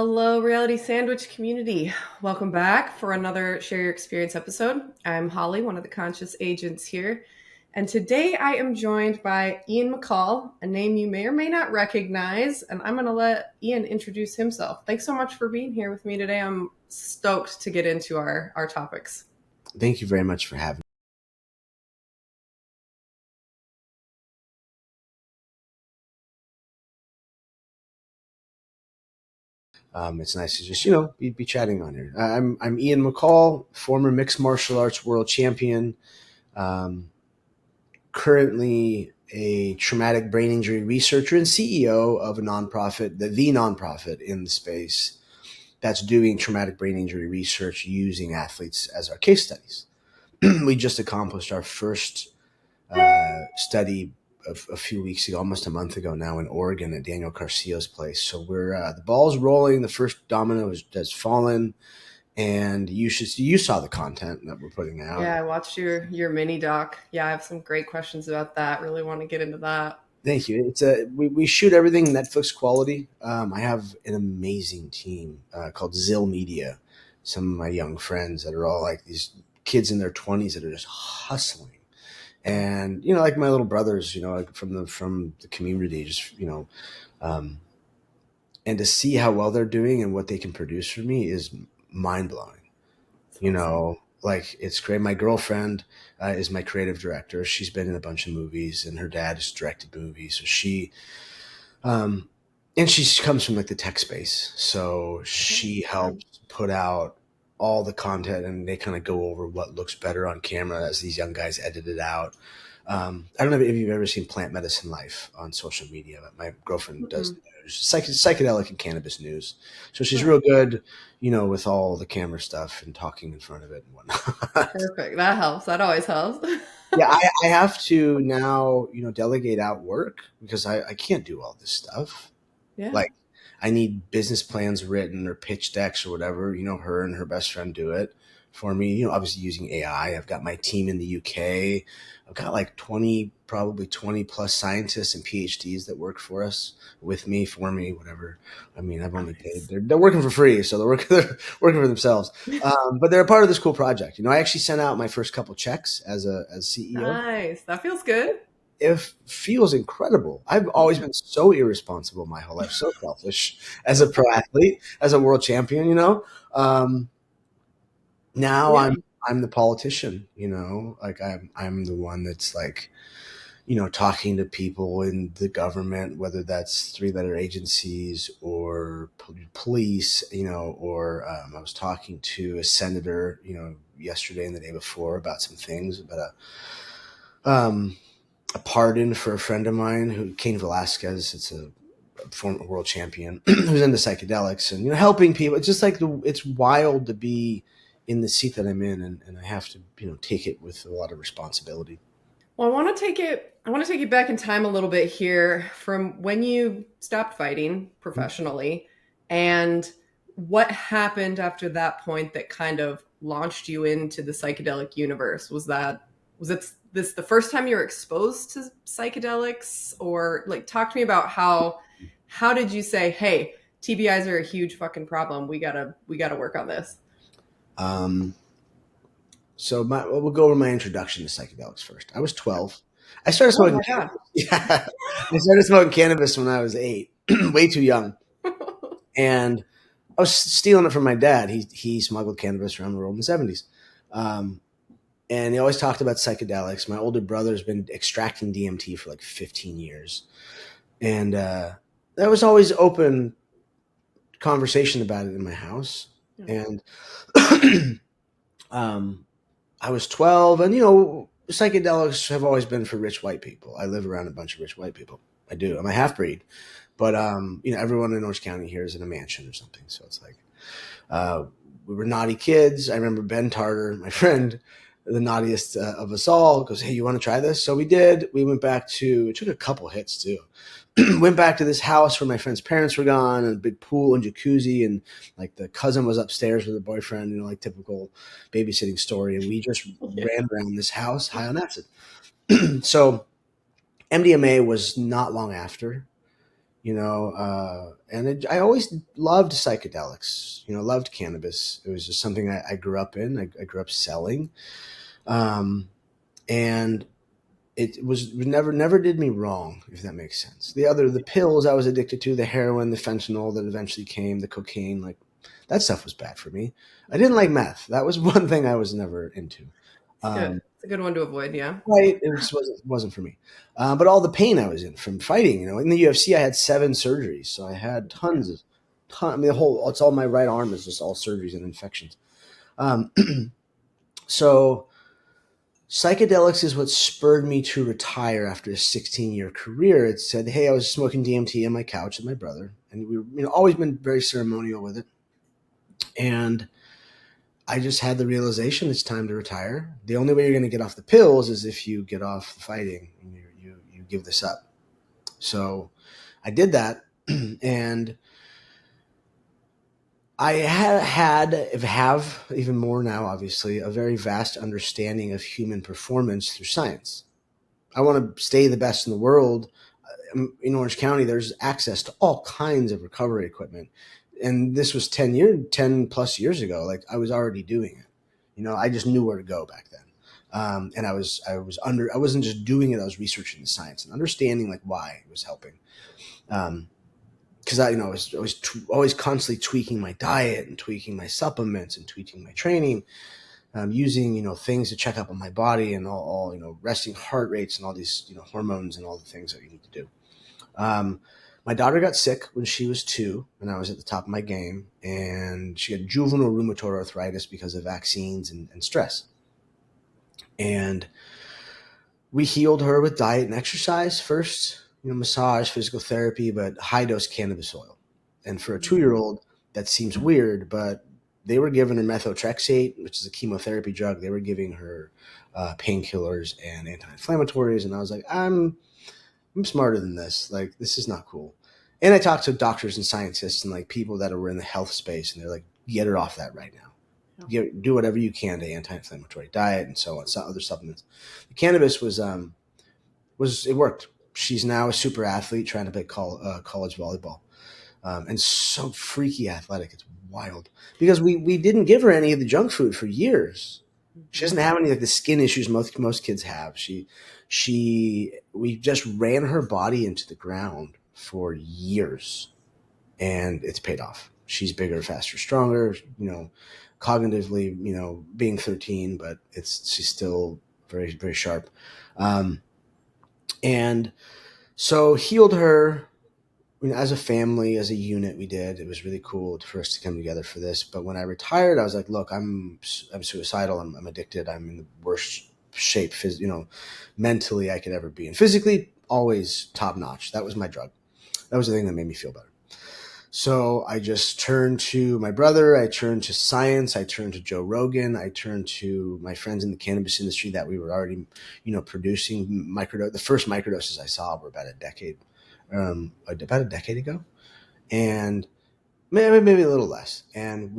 Hello, Reality Sandwich community. Welcome back for another Share Your Experience episode. I'm Holly, one of the conscious agents here. And today I am joined by Ian McCall, a name you may or may not recognize. And I'm going to let Ian introduce himself. Thanks so much for being here with me today. I'm stoked to get into our topics. Thank you very much for having me. It's nice to just, be chatting on here. I'm Ian McCall, former mixed martial arts world champion, currently a traumatic brain injury researcher and CEO of a nonprofit, the nonprofit in the space that's doing traumatic brain injury research using athletes as our case studies. We just accomplished our first study a few weeks ago, almost a month ago now, in Oregon at Daniel Carcillo's place. So we're the ball's rolling. The first domino has fallen, and you saw the content that we're putting out. Yeah, I watched your mini doc. Yeah, I have some great questions about that. Really want to get into that. Thank you. It's we shoot everything Netflix quality. I have an amazing team called Zill Media. Some of my young friends that are all like these kids in their 20s that are just hustling. And, like my little brothers, like from the community, just, and to see how well they're doing and what they can produce for me is mind blowing. Like it's great. My girlfriend is my creative director. She's been in a bunch of movies and her dad has directed movies. So and she comes from like the tech space. So she helps put out all the content and they kind of go over what looks better on camera as these young guys edit it out. I don't know if you've ever seen Plant Medicine Life on social media, but my girlfriend does news, psychedelic and cannabis news. So she's real good, with all the camera stuff and talking in front of it and whatnot. Perfect. That helps. That always helps. Yeah, I have to now, delegate out work because I can't do all this stuff. Yeah. Like I need business plans written or pitch decks or whatever, her and her best friend do it for me, obviously using AI. I've got my team in the UK. I've got like probably 20 plus scientists and PhDs that work for us, with me, for me, whatever. I mean, I've only paid, they're working for free. So they're working for themselves. But they're a part of this cool project. I actually sent out my first couple checks as CEO. Nice. That feels good. It feels incredible. I've always been so irresponsible my whole life, so selfish as a pro athlete, as a world champion, now I'm the politician, like I'm the one that's like, talking to people in the government, whether that's 3-letter agencies or police, or I was talking to a senator, yesterday and the day before about some things, about a pardon for a friend of mine who, Cain Velasquez, it's a former world champion who's into psychedelics and, helping people. It's just like it's wild to be in the seat that I'm in, and I have to, take it with a lot of responsibility. Well, I want to take you back in time a little bit here from when you stopped fighting professionally and what happened after that point that kind of launched you into the psychedelic universe. Was this the first time you were exposed to psychedelics, or like talk to me about how did you say, hey, TBIs are a huge fucking problem. We gotta work on this. So we'll go over my introduction to psychedelics first. I was 12. I started smoking cannabis. Yeah. I started smoking cannabis when I was 8, way too young. And I was stealing it from my dad. He smuggled cannabis around the world in the 70s. And he always talked about psychedelics. My older brother's been extracting DMT for like 15 years. And there was always open conversation about it in my house. Yeah. And I was 12, and, psychedelics have always been for rich white people. I live around a bunch of rich white people. I do. I'm a half-breed. But, everyone in Orange County here is in a mansion or something. So it's like we were naughty kids. I remember Ben Tarter, my friend, the naughtiest of us all, goes, hey, you want to try this? So we did. We went back it took a couple hits too. Went back to this house where my friend's parents were gone, and a big pool and jacuzzi, and like the cousin was upstairs with her boyfriend, like typical babysitting story. And we just ran around this house high on acid. So MDMA was not long after. I always loved psychedelics, loved cannabis. It was just something I grew up in. I grew up selling. And it never did me wrong, if that makes sense. The pills I was addicted to, the heroin, the fentanyl that eventually came, the cocaine, like that stuff was bad for me. I didn't like meth. That was one thing I was never into. It's good. It's a good one to avoid. Yeah. Right. It just wasn't for me. But all the pain I was in from fighting, in the UFC, I had 7 surgeries. So I had I mean, it's all my right arm is just all surgeries and infections. Um, so psychedelics is what spurred me to retire after a 16-year career. It said, hey, I was smoking DMT on my couch with my brother, and we were, always been very ceremonial with it. And I just had the realization it's time to retire. The only way you're going to get off the pills is if you get off the fighting and you give this up. So I did that, and I have even more now, obviously, a very vast understanding of human performance through science. I want to stay the best in the world. In Orange County, there's access to all kinds of recovery equipment. And this was 10 plus years ago. Like I was already doing it. I just knew where to go back then. And I wasn't just doing it. I was researching the science and understanding like why it was helping. Cause I was always constantly tweaking my diet and tweaking my supplements and tweaking my training, using, things to check up on my body and all resting heart rates and all these, hormones and all the things that you need to do. My daughter got sick when she was 2 and I was at the top of my game, and she had juvenile rheumatoid arthritis because of vaccines and stress. And we healed her with diet and exercise first, massage, physical therapy, but high dose cannabis oil. And for a 2-year-old, that seems weird, but they were giving her methotrexate, which is a chemotherapy drug. They were giving her painkillers and anti-inflammatories. And I was like, I'm smarter than this. Like, this is not cool. And I talked to doctors and scientists and like people that were in the health space, and they're like, get her off that right now. Do whatever you can to anti-inflammatory diet and so on, some other supplements. The cannabis was it worked. She's now a super athlete trying to play college volleyball, and so freaky athletic. It's wild because we didn't give her any of the junk food for years. She doesn't have any of the skin issues most kids have. We just ran her body into the ground for years, and it's paid off. She's bigger, faster, stronger, cognitively, being 13, but she's still very, very sharp. And so healed her, as a family, as a unit, we did. It was really cool for us to come together for this. But when I retired, I was like, look, I'm suicidal. I'm addicted. I'm in the worst shape, mentally I could ever be. And physically, always top notch. That was my drug. That was the thing that made me feel better. So I just turned to my brother. I turned to science. I turned to Joe Rogan. I turned to my friends in the cannabis industry that we were already, producing microdose. The first microdoses I saw were about a decade ago, and maybe a little less. And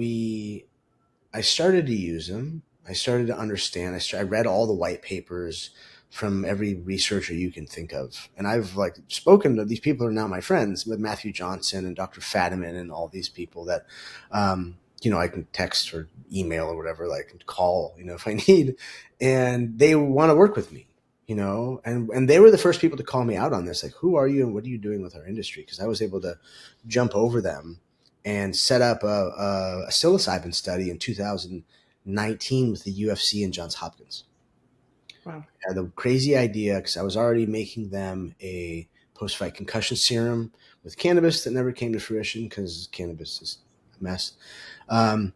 I started to use them. I started to understand. I read all the white papers from every researcher you can think of. And I've spoken to these people who are now my friends, with Matthew Johnson and Dr. Fadiman and all these people that, I can text or email or whatever, call, if I need, and they want to work with me, and they were the first people to call me out on this. Like, who are you and what are you doing with our industry? Because I was able to jump over them and set up a psilocybin study in 2019 with the UFC and Johns Hopkins. Wow. I had the crazy idea because I was already making them a post-fight concussion serum with cannabis that never came to fruition because cannabis is a mess. And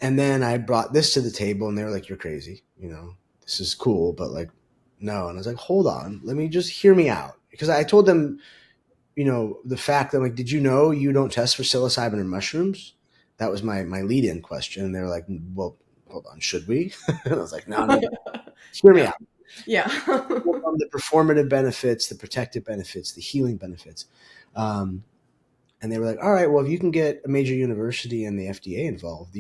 then I brought this to the table, and they were like, you're crazy. This is cool, but no. And I was like, hold on, let me just hear me out. Because I told them, the fact that did you know you don't test for psilocybin in mushrooms? That was my lead-in question. And they were like, well, hold on, should we? And I was like, no. Hear me out. Yeah. The performative benefits, the protective benefits, the healing benefits. And they were like, all right, well, if you can get a major university and the FDA involved,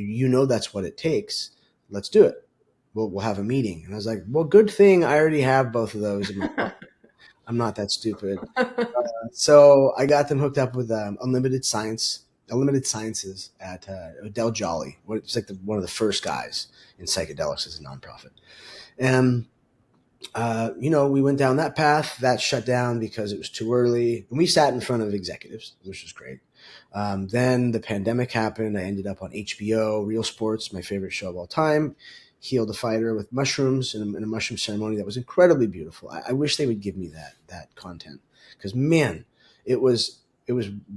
that's what it takes. Let's do it. We'll have a meeting. And I was like, well, good thing I already have both of those in my I'm not that stupid. So I got them hooked up with Unlimited Sciences at Odell Jolly. It's like one of the first guys in psychedelics as a nonprofit. And we went down that path. That shut down because it was too early. And we sat in front of executives, which was great. Then the pandemic happened. I ended up on HBO, Real Sports, my favorite show of all time. Healed a fighter with mushrooms in a mushroom ceremony that was incredibly beautiful. I wish they would give me that content because, man, it was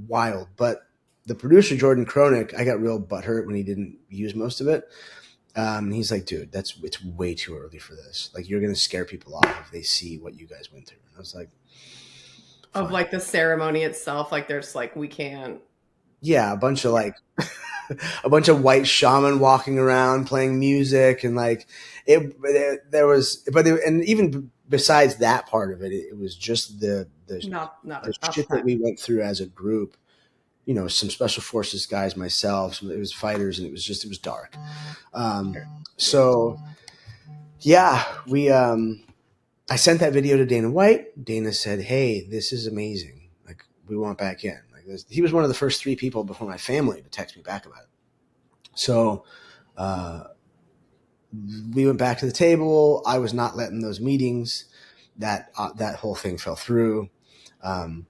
wild. But the producer, Jordan Kronick, I got real butthurt when he didn't use most of it. He's like, dude, it's way too early for this. Like, you're going to scare people off if they see what you guys went through. And I was like, fine. Of like the ceremony itself, like there's like, we can't. Yeah, a bunch of a bunch of white shaman walking around playing music, and like there was, and even besides that part of it, it was just the shit that we went through as a group. Some special forces guys, myself, it was fighters, and it was dark. So yeah, I sent that video to Dana White. Dana said, "Hey, this is amazing. Like, we want back in." Like this. He was one of the first 3 people before my family to text me back about it. So we went back to the table. I was not letting those meetings. That whole thing fell through. And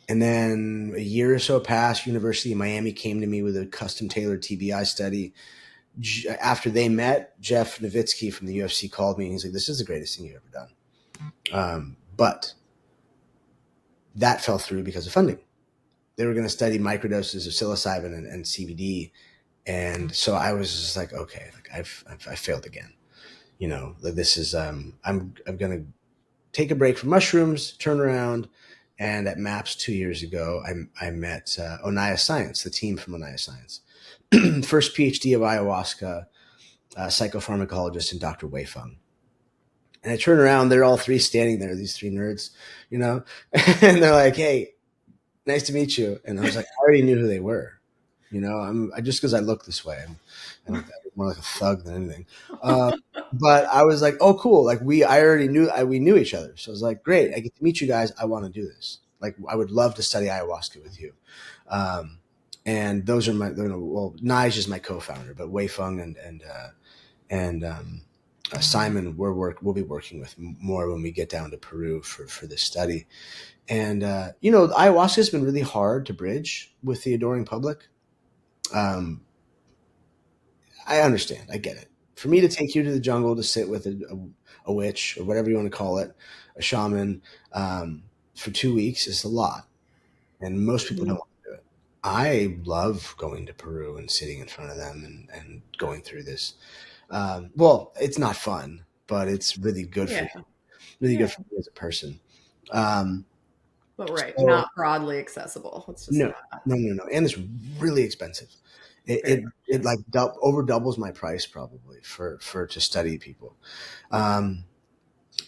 then a year or so passed. University of Miami came to me with a custom tailored TBI study. After they met, Jeff Nowitzki from the UFC called me and he's like, "This is the greatest thing you've ever done." But that fell through because of funding. They were going to study microdoses of psilocybin and CBD. And so I was just like, okay, like I failed again. This is, I'm going to take a break from mushrooms, turn around. And at MAPS 2 years ago, I met Onaya Science, the team from Onaya Science. First PhD of ayahuasca, psychopharmacologist, and Dr. Wei Feng. And I turn around, they're all 3 standing there, these 3 nerds, and they're like, "Hey, nice to meet you." And I was like, I already knew who they were. I just because I look this way, I'm more like a thug than anything. But I was like, "Oh, cool!" Like we knew each other, so I was like, "Great, I get to meet you guys. I want to do this. Like, I would love to study ayahuasca with you." And those are my, Nige is my co-founder, but Wei Feng and Simon we'll be working with more when we get down to Peru for this study. And ayahuasca has been really hard to bridge with the adoring public. I understand. I get it. For me to take you to the jungle to sit with a witch or whatever you want to call it, a shaman, for 2 weeks is a lot. And most people don't want to do it. I love going to Peru and sitting in front of them and going through this. Well, it's not fun, but it's really good for you. Really good for me as a person. But not broadly accessible. It's just no. And it's really expensive. It like over doubles my price probably for to study people. And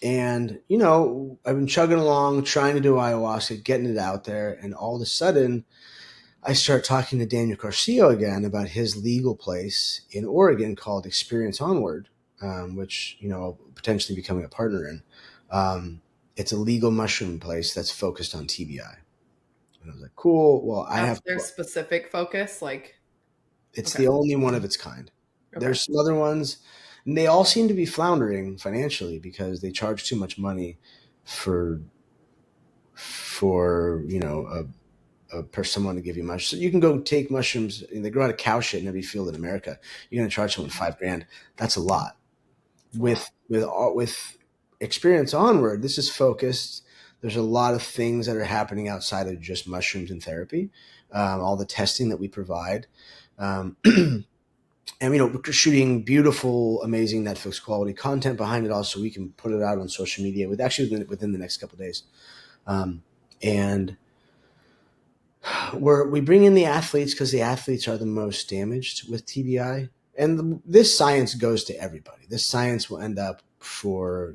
I've been chugging along, trying to do ayahuasca, getting it out there. And all of a sudden I start talking to Daniel Garcia again about his legal place in Oregon called Experience Onward, which, potentially becoming a partner in. It's a legal mushroom place that's focused on TBI. And I was like, cool. Well, I have their specific focus. It's the only one of its kind. Okay. There's some other ones, and they all seem to be floundering financially because they charge too much money for someone to give you mushrooms. So you can go take mushrooms, and they grow out of cow shit in every field in America. You're going to charge someone $5,000. That's a lot. With Experience Onward, this is focused. There's a lot of things that are happening outside of just mushrooms and therapy. All the testing that we provide. And we're shooting beautiful, amazing Netflix quality content behind it all, so we can put it out on social media within the next couple of days. And we bring in the athletes because the athletes are the most damaged with TBI. And this science goes to everybody. This science will end up for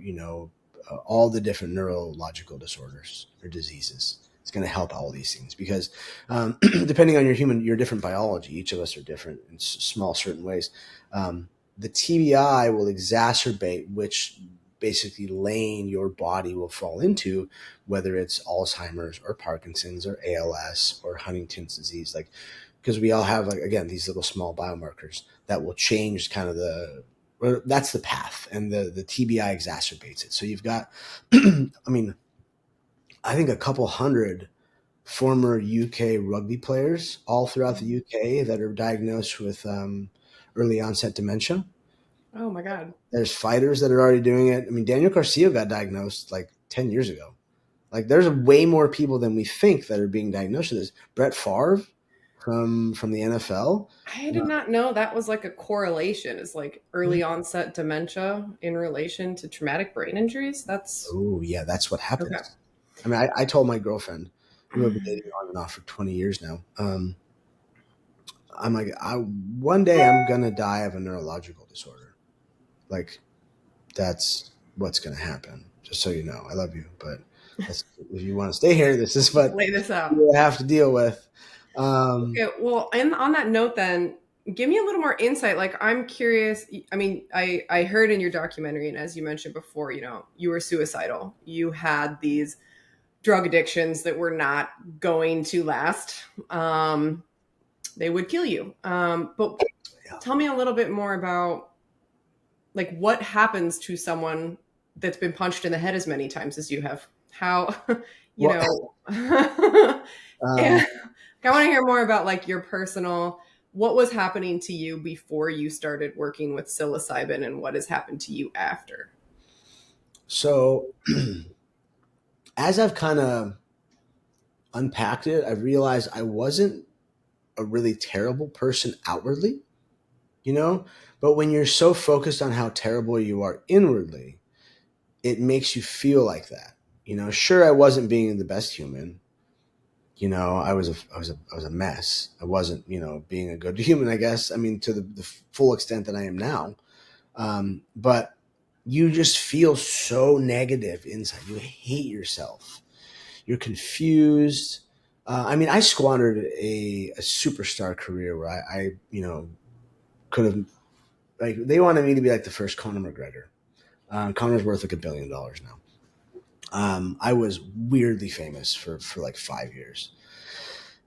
all the different neurological disorders or diseases. It's going to help all these things because depending on your different biology, each of us are different in small certain ways. The TBI will exacerbate which basically lane your body will fall into, whether it's Alzheimer's or Parkinson's or ALS or Huntington's disease, like, because we all have, like, again, these little small biomarkers that will change kind of that's the path, and the TBI exacerbates it. So you've got, I mean, I think a couple hundred former UK rugby players all throughout the UK that are diagnosed with early onset dementia. Oh my God. There's fighters that are already doing it. I mean, Daniel Garcia got diagnosed like 10 years ago. Like, there's way more people than we think that are being diagnosed with this. Brett Favre from the NFL. I did not know that was like a correlation. Is like early onset dementia in relation to traumatic brain injuries. That's Oh, yeah, that's what happens. okay. I mean, I told my girlfriend, who I've been dating on and off for 20 years now, I'm like, one day I'm going to die of a neurological disorder. Like, that's what's going to happen. Just so you know, I love you, but if you want to stay here, this is what Lay this out. you have to deal with. Okay, well, and on that note, then give me a little more insight. Like, I'm curious. I mean, I heard in your documentary, and as you mentioned before, you were suicidal. You had these drug addictions that were not going to last. They would kill you. But tell me a little bit more about, like, what happens to someone that's been punched in the head as many times as you have. How, and I want to hear more about, like, your personal, what was happening to you before you started working with psilocybin, and what has happened to you after. So as I've kind of unpacked it, I realized I wasn't a really terrible person outwardly, but when you're so focused on how terrible you are inwardly, it makes you feel like that. Sure, I wasn't being the best human. I was a mess. I wasn't, being a good human, I guess. I mean, to the full extent that I am now. But you just feel so negative inside. You hate yourself. You're confused. I mean, I squandered a superstar career where I could have, like, they wanted me to be like the first Conor McGregor. Conor's worth like $1 billion now. I was weirdly famous for like 5 years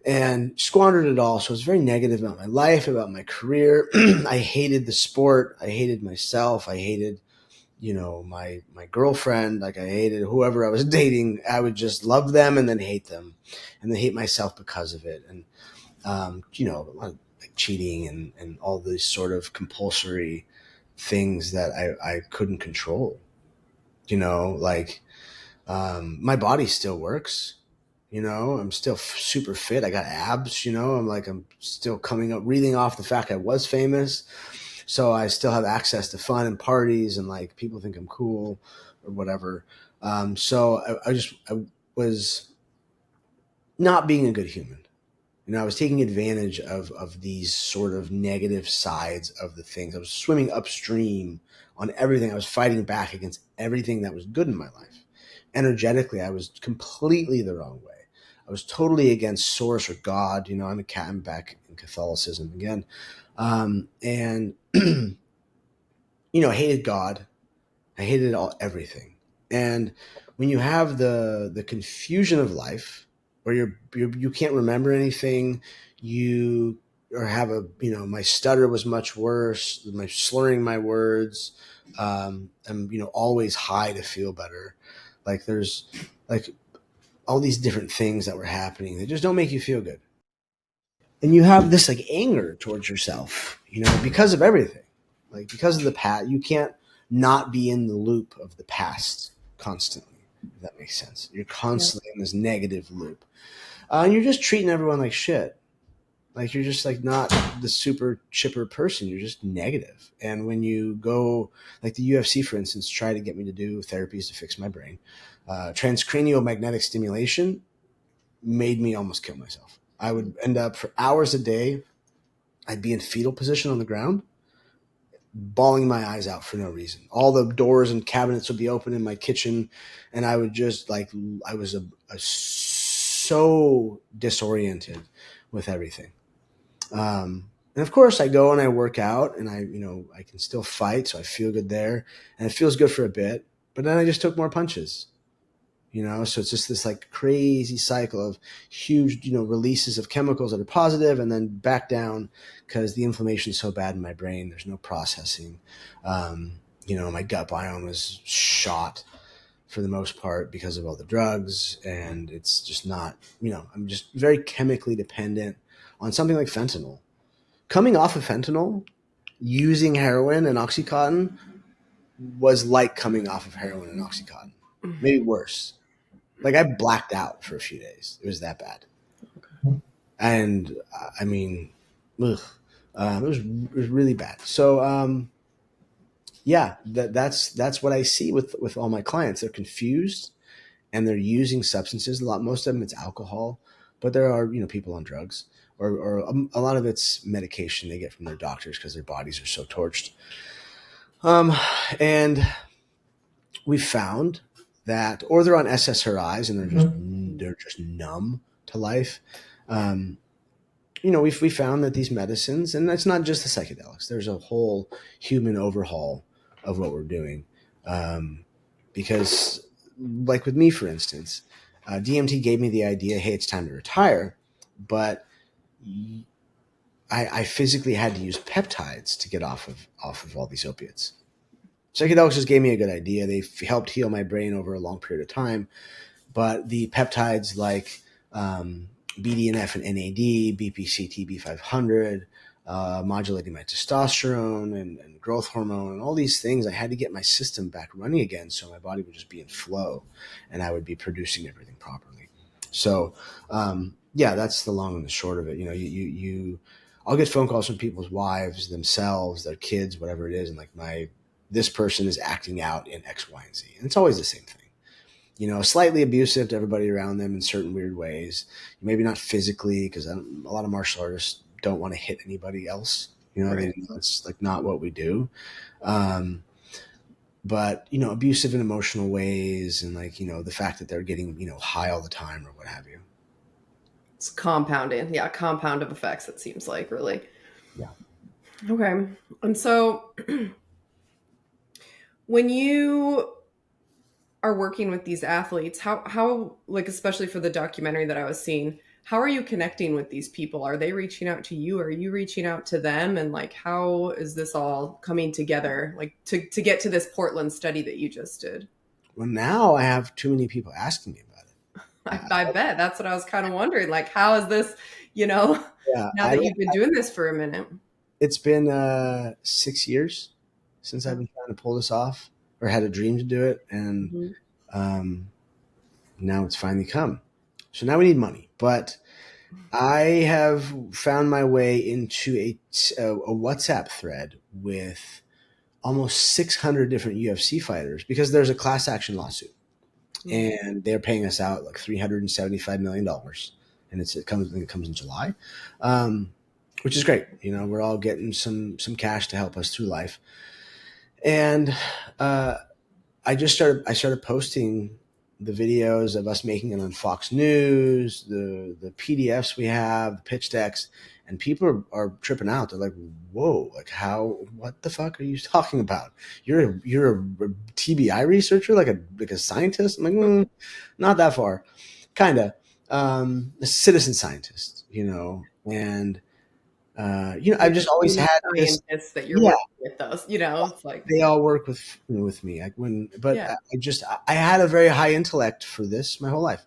and squandered it all. So I was very negative about my life, about my career. I hated the sport. I hated myself. I hated, my girlfriend. Like, I hated whoever I was dating. I would just love them and then hate them and then hate myself because of it. And, a lot of, like, cheating and all these sort of compulsory things that I couldn't control, like, my body still works. I'm still super fit. I got abs, I'm still coming up, reading off the fact I was famous. So I still have access to fun and parties, and, like, people think I'm cool or whatever. So I was not being a good human. I was taking advantage of these sort of negative sides of the things. I was swimming upstream on everything. I was fighting back against everything that was good in my life. Energetically, I was completely the wrong way. I was totally against source or God. I'm back in Catholicism again. And, hated God. I hated everything. And when you have the confusion of life, where you can't remember anything, or have my stutter was much worse, my slurring my words, I'm, always high to feel better. Like, there's, like, all these different things that were happening. They just don't make you feel good. And you have this, like, anger towards yourself, because of everything. Like, because of the past, you can't not be in the loop of the past constantly, if that makes sense. You're constantly in this negative loop. And you're just treating everyone like shit. Like, you're just, like, not the super chipper person. You're just negative. And when you go, like, the UFC, for instance, try to get me to do therapies to fix my brain. Transcranial magnetic stimulation made me almost kill myself. I would end up for hours a day. I'd be in fetal position on the ground, bawling my eyes out for no reason. All the doors and cabinets would be open in my kitchen, and I would just, like, I was so disoriented with everything. And of course, I go and I work out, and I can still fight, so I feel good there, and it feels good for a bit. but then I just took more punches. So it's just this like crazy cycle of huge, releases of chemicals that are positive and then back down because the inflammation is so bad in my brain. There's no processing. My gut biome is shot for the most part because of all the drugs, and it's just not, I'm just very chemically dependent on something like fentanyl. Coming off of fentanyl, using heroin and Oxycontin was like coming off of heroin and Oxycontin, maybe worse. Like I blacked out for a few days. It was that bad. Okay. And I mean, it was really bad. So, that's what I see with all my clients. They're confused and they're using substances a lot. Most of them, it's alcohol, but there are, people on drugs or a lot of it's medication they get from their doctors because their bodies are so torched. And we found that, or they're on SSRIs and they're just numb to life. We found that these medicines, and that's not just the psychedelics, there's a whole human overhaul of what we're doing. Because like with me, for instance, DMT gave me the idea, hey, it's time to retire. But I physically had to use peptides to get off of all these opiates. Psychedelics just gave me a good idea. They helped heal my brain over a long period of time. But the peptides like BDNF and NAD, BPC, TB500, modulating my testosterone and growth hormone and all these things, I had to get my system back running again so my body would just be in flow and I would be producing everything properly. So, that's the long and the short of it. I'll get phone calls from people's wives, themselves, their kids, whatever it is, and like this person is acting out in X, Y, and Z. And it's always the same thing. Slightly abusive to everybody around them in certain weird ways. Maybe not physically, because a lot of martial artists don't want to hit anybody else. Right. It's like not what we do. But, abusive in emotional ways and the fact that they're getting, high all the time or what have you. It's compounding. Yeah, compound of effects, it seems like, really. Yeah. Okay. And so when you are working with these athletes, how like, especially for the documentary that I was seeing, how are you connecting with these people? Are they reaching out to you? Are you reaching out to them? And like, how is this all coming together, like to get to this Portland study that you just did? Well, now I have too many people asking me about it. I bet that's what I was kind of wondering. Like, how is this, now that you've been doing this for a minute? It's been 6 years since I've been trying to pull this off or had a dream to do it. And now it's finally come. So now we need money. But I have found my way into a WhatsApp thread with almost 600 different UFC fighters because there's a class action lawsuit. And they're paying us out like $375 million. And it comes in July, which is great. We're all getting some cash to help us through life. And I started posting the videos of us making it on Fox News, the PDFs we have, the pitch decks, and people are tripping out. They're like, "Whoa! Like what the fuck are you talking about? You're a TBI researcher, like a scientist?" I'm like, not that far, kind of a citizen scientist, and. I've just always had scientists that you're working with those, it's like they all work with me. I had a very high intellect for this my whole life.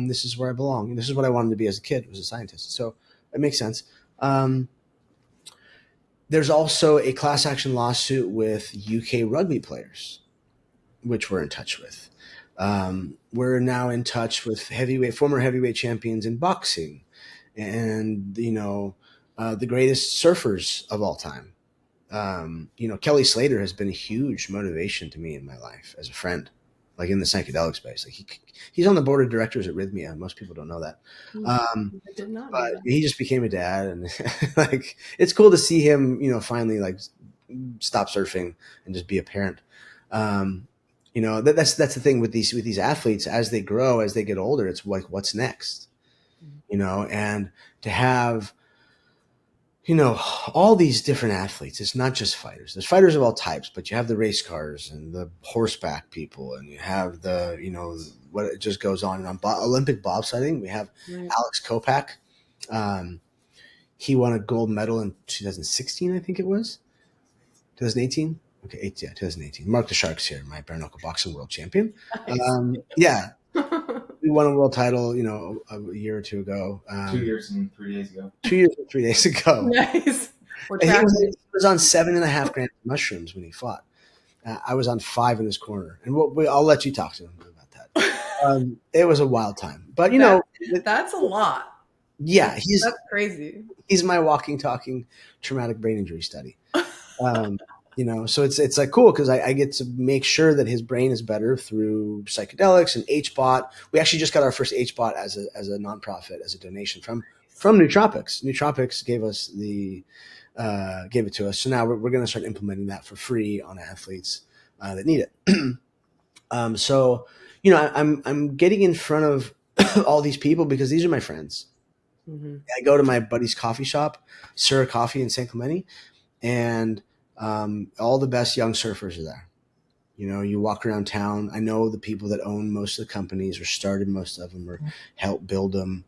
This is where I belong. This is what I wanted to be as a kid, was a scientist. So it makes sense. There's also a class action lawsuit with UK rugby players, which we're in touch with. We're now in touch with former heavyweight champions in boxing, and the greatest surfers of all time. Kelly Slater has been a huge motivation to me in my life as a friend, like in the psychedelic space. Like he's on the board of directors at Rhythmia. Most people don't know that. I did not know But that. he just became a dad, and like it's cool to see him, finally like stop surfing and just be a parent. That's the thing with these athletes as they grow, as they get older. It's like, what's next? And to have all these different athletes. It's not just fighters. There's fighters of all types, but you have the race cars and the horseback people, and you have the, what it just goes on and on. Olympic bobsledding, we have Right. Alex Kopak. He won a gold medal in 2016, I think it was. 2018? Okay, yeah, 2018. Mark the Sharks here, my bare knuckle boxing world champion. Nice. Yeah, we won a world title, a year or two ago. 2 years and 3 days ago. 2 years and 3 days ago. Nice. We're And tracking. he was on 7.5 grams of mushrooms when he fought. I was on 5 in his corner, and I'll let you talk to him about that. It was a wild time, but that's a lot. yeah, That's crazy. He's my walking, talking traumatic brain injury study. So it's like cool because I get to make sure that his brain is better through psychedelics and HBOT. We actually just got our first HBOT as a nonprofit, as a donation from Nootropics. Nootropics gave it to us. So now we're going to start implementing that for free on athletes that need it. I'm getting in front of all these people because these are my friends. Mm-hmm. I go to my buddy's coffee shop, Sir Coffee in San Clemente, and all the best young surfers are there. You walk around town. I know the people that own most of the companies or started most of them or helped build them.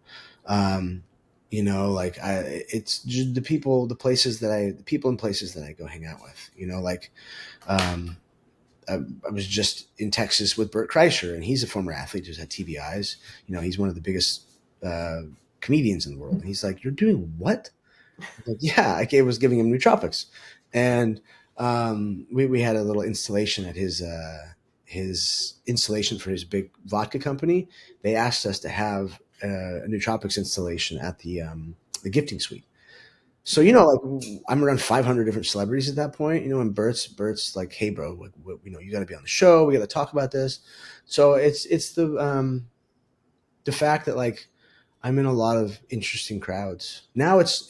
It's just the people and places that I go hang out with. I was just in Texas with Bert Kreischer, and he's a former athlete who's had TBIs. He's one of the biggest comedians in the world. And he's like, "You're doing what?" I was like, yeah, I was giving him nootropics. And we had a little installation at his installation for his big vodka company. They asked us to have a nootropics installation at the gifting suite. So I'm around 500 different celebrities at that point. And Bert's like, "Hey, bro, you got to be on the show. We got to talk about this." So it's the fact that I'm in a lot of interesting crowds. Now it's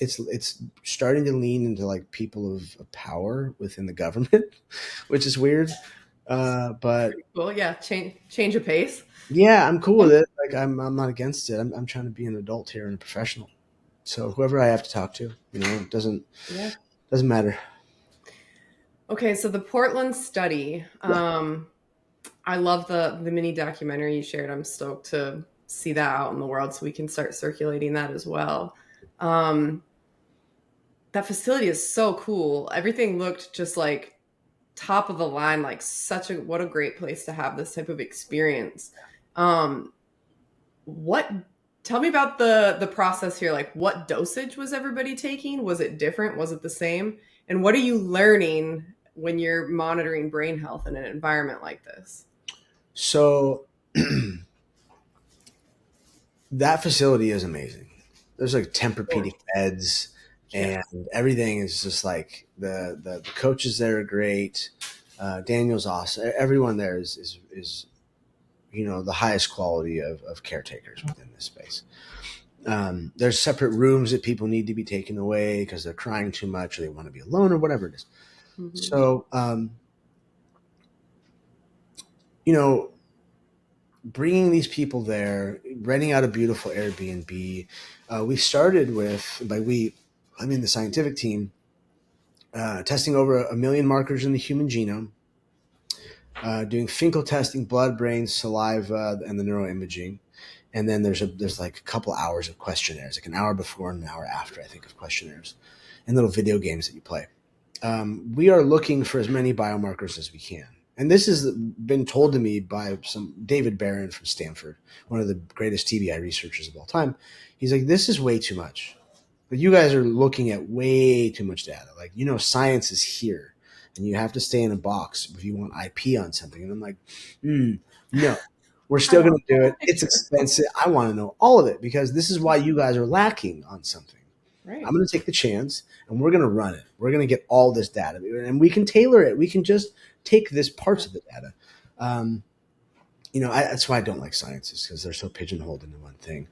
starting to lean into people of power within the government, which is weird. But cool. Yeah. Change of pace. Yeah, I'm cool with it. I'm not against it. I'm trying to be an adult here and a professional. So whoever I have to talk to, it doesn't matter. Okay. So the Portland study, I love the mini documentary you shared. I'm stoked to see that out in the world so we can start circulating that as well. That facility is so cool. Everything looked just like top of the line, what a great place to have this type of experience. Tell me about the process here. What dosage was everybody taking? Was it different? Was it the same? And what are you learning when you're monitoring brain health in an environment like this? So that facility is amazing. There's Tempur-Pedic beds, and everything is just the coaches there are great. Daniel's awesome. Everyone there is the highest quality of caretakers within this space. There's separate rooms that people need to be taken away because they're crying too much or they want to be alone or whatever it is. Mm-hmm. So, bringing these people there, renting out a beautiful Airbnb. We started with, I mean the scientific team, testing over 1 million markers in the human genome, doing Finkel testing, blood, brain, saliva, and the neuroimaging. And then there's a couple hours of questionnaires, an hour before and an hour after, I think, of questionnaires and little video games that you play. We are looking for as many biomarkers as we can. And this has been told to me by some David Barron from Stanford, one of the greatest TBI researchers of all time. He's like, this is way too much. But you guys are looking at way too much data. Science is here, and you have to stay in a box if you want IP on something. And I'm like, no, we're still going to do it. It's expensive. I want to know all of it because this is why you guys are lacking on something. Right. I'm going to take the chance, and we're going to run it. We're going to get all this data, and we can tailor it. We can just take this parts of the data. That's why I don't like sciences, because they're so pigeonholed into one thing.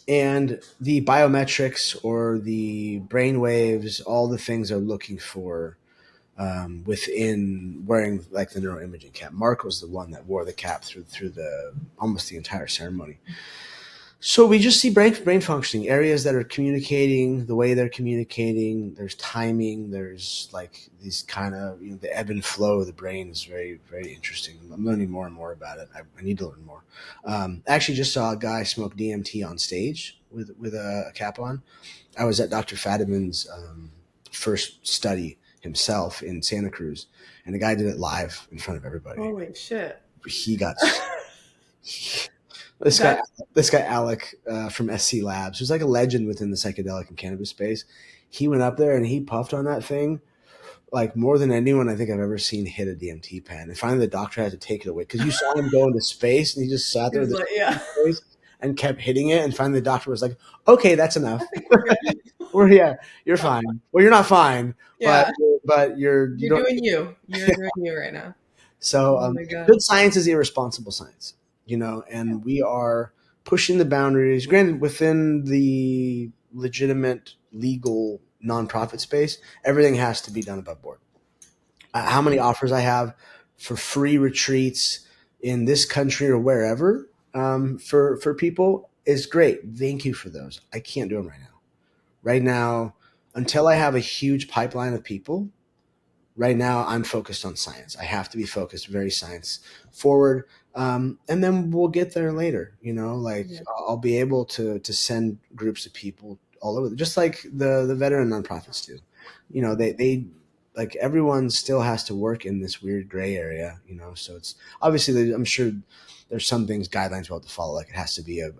And the biometrics or the brain waves, all the things they're looking for within wearing the neuroimaging cap. Mark was the one that wore the cap through the almost the entire ceremony. So we just see brain functioning, areas that are communicating the way they're communicating. There's timing. There's like these kind of, the ebb and flow of the brain is very, very interesting. I'm learning more and more about it. I need to learn more. I actually just saw a guy smoke DMT on stage with a cap on. I was at Dr. Fadiman's first study himself in Santa Cruz, and the guy did it live in front of everybody. Holy shit. He got... This guy Alec from SC Labs, who's like a legend within the psychedelic and cannabis space. He went up there and he puffed on that thing like more than anyone I think I've ever seen hit a DMT pen. And finally, the doctor had to take it away because you saw him go into space and he just sat there and kept hitting it. And finally, the doctor was like, "Okay, that's enough. You're fine. Well, you're not fine, but you're doing you. You're doing you right now." So good science is irresponsible science. And we are pushing the boundaries, granted within the legitimate, legal, nonprofit space. Everything has to be done above board. How many offers I have for free retreats in this country or wherever for people is great. Thank you for those. I can't do them right now. Right now, until I have a huge pipeline of people, right now I'm focused on science. I have to be focused very science forward. And then we'll get there later, I'll be able to send groups of people all over, just like the veteran nonprofits do. They like everyone still has to work in this weird gray area, so it's obviously, I'm sure there's some things, guidelines we'll have to follow. Like it has to be a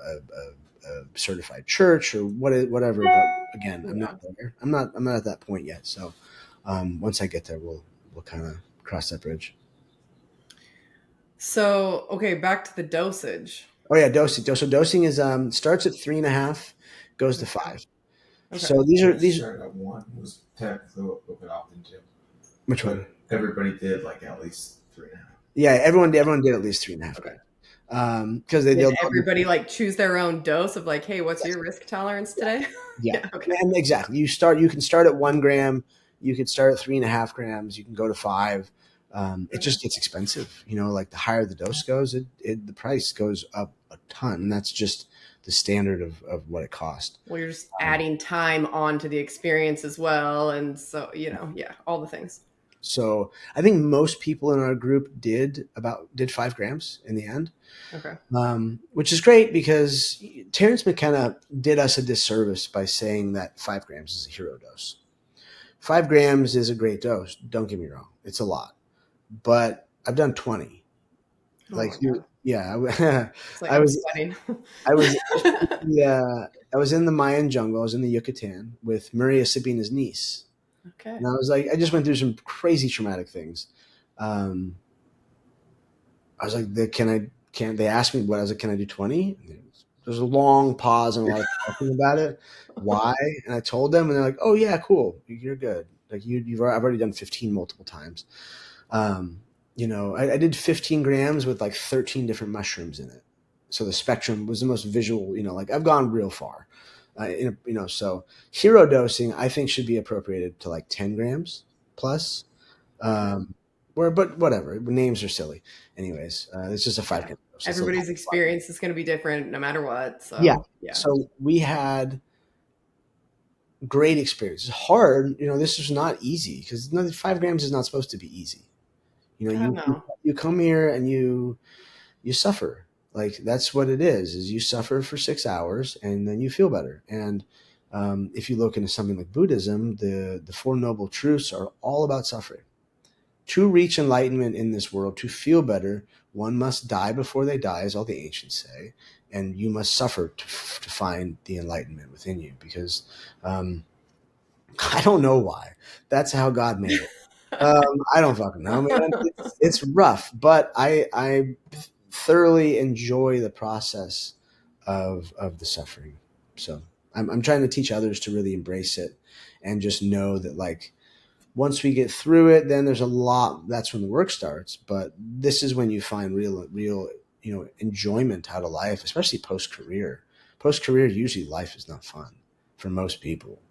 certified church or whatever. But again, I'm not there. I'm not at that point yet. So once I get there, we'll kind of cross that bridge. So, okay, back to the dosage. Oh yeah, dosing. So dosing is starts at 3.5, goes to 5. Okay. So these started at 1 was technically what we opted into. Which one? Everybody did like at least 3.5. Yeah, everyone did at least 3.5. Okay. Because everybody like choose their own dose of like, hey, what's your risk tolerance today? Yeah. Okay. And exactly. You can start at 1 gram. You could start at 3.5 grams. You can go to 5. It just gets expensive, like the higher the dose goes, the price goes up a ton. And that's just the standard of what it costs. Well, you're just adding time onto the experience as well. And so, all the things. So I think most people in our group did 5 grams in the end. Okay. Which is great because Terrence McKenna did us a disservice by saying that 5 grams is a hero dose. 5 grams is a great dose. Don't get me wrong. It's a lot. But I've done 20. Oh I was in the Mayan jungle. I was in the Yucatan with Maria Sabina's niece. Okay. And I was like, I just went through some crazy traumatic things. I was like, they asked me what I was like, can I do 20? There's a long pause and a lot of talking about it. Why? And I told them, and they're like, oh yeah, cool. You're good. Like I've already done 15 multiple times. I did 15 grams with like 13 different mushrooms in it. So the spectrum was the most visual, like I've gone real far, so hero dosing, I think should be appropriated to like 10 grams plus, but whatever, names are silly. Anyways, it's just a 5 gram dose. Everybody's experience is going to be different no matter what. So, yeah. So we had great experience. It's hard, this is not easy because 5 grams is not supposed to be easy. You come here and you suffer. Like that's what it is you suffer for 6 hours and then you feel better. And if you look into something like Buddhism, the 4 noble truths are all about suffering. To reach enlightenment in this world, to feel better, one must die before they die, as all the ancients say, and you must suffer to find the enlightenment within you. Because I don't know why. That's how God made it. I don't fucking know, man. It's rough, but I thoroughly enjoy the process of the suffering. So I'm trying to teach others to really embrace it and just know that like once we get through it, then there's a lot. That's when the work starts. But this is when you find real enjoyment out of life, especially post-career. Post-career, usually life is not fun for most people.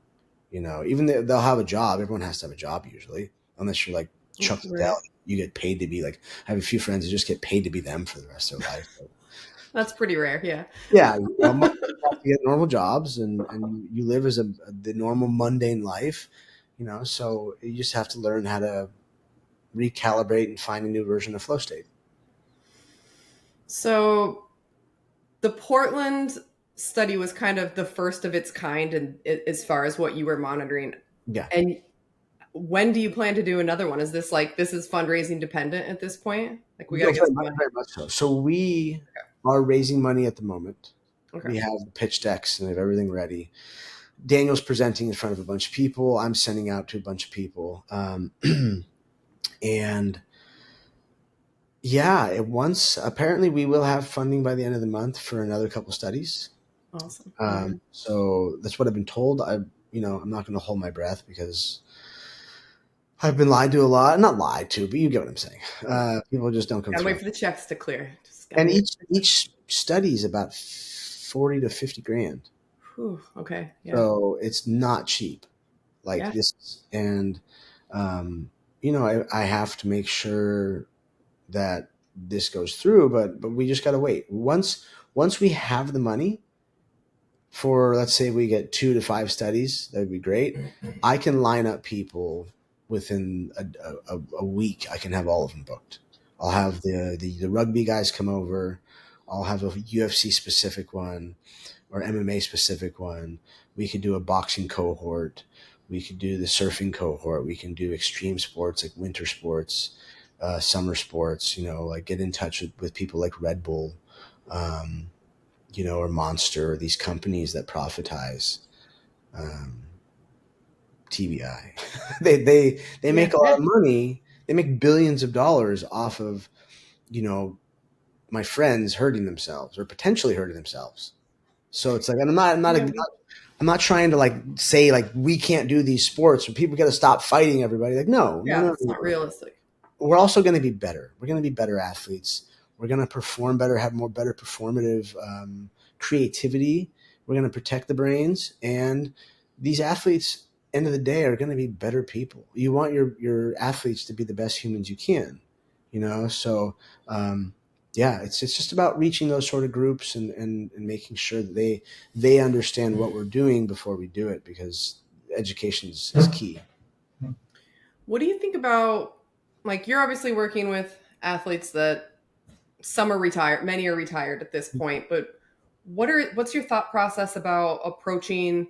Even they'll have a job. Everyone has to have a job usually. Unless you're like Chuck Liddell, you get paid to be like. I have a few friends who just get paid to be them for the rest of their life. That's pretty rare. Yeah. Yeah, most people have to get normal jobs, and you live as the normal mundane life, So you just have to learn how to recalibrate and find a new version of flow state. So the Portland study was kind of the first of its kind, and as far as what you were monitoring. Yeah. And when do you plan to do another one? Is this this is fundraising dependent at this point? Like we got to get some money. Very much so. So we are raising money at the moment. Okay. We have the pitch decks and we have everything ready. Daniel's presenting in front of a bunch of people. I'm sending out to a bunch of people. And yeah, once apparently we will have funding by the end of the month for another couple studies. Awesome. So that's what I've been told. I'm not going to hold my breath because I've been lied to a lot. Not lied to, but you get what I'm saying. People just don't come. Gotta wait for the checks to clear. And each study is about 40 to 50 grand. Whew, okay. Yeah. So it's not cheap. This, and I have to make sure that this goes through, but we just got to wait. Once we have the money for, let's say we get 2 to 5 studies, that would be great. I can line up people within a week. I can have all of them booked. I'll have the rugby guys come over. I'll have a UFC specific one or MMA specific one. We could do a boxing cohort. We could do the surfing cohort. We can do extreme sports like winter sports, summer sports, get in touch with people like Red Bull, or Monster, these companies that profitize, TBI. they make a lot of money. They make billions of dollars off of, my friends hurting themselves or potentially hurting themselves. So it's like, and I'm not trying to say we can't do these sports or people got to stop fighting everybody. No, it's not realistic. We're also going to be better. We're going to be better athletes. We're going to perform better, have better performative creativity. We're going to protect the brains, and these athletes, end of the day, are going to be better people. You want your athletes to be the best humans you can, So, it's just about reaching those sort of groups and making sure that they understand what we're doing before we do it, because education is key. What do you think about, you're obviously working with athletes that some are retired, many are retired at this point, but what's your thought process about approaching,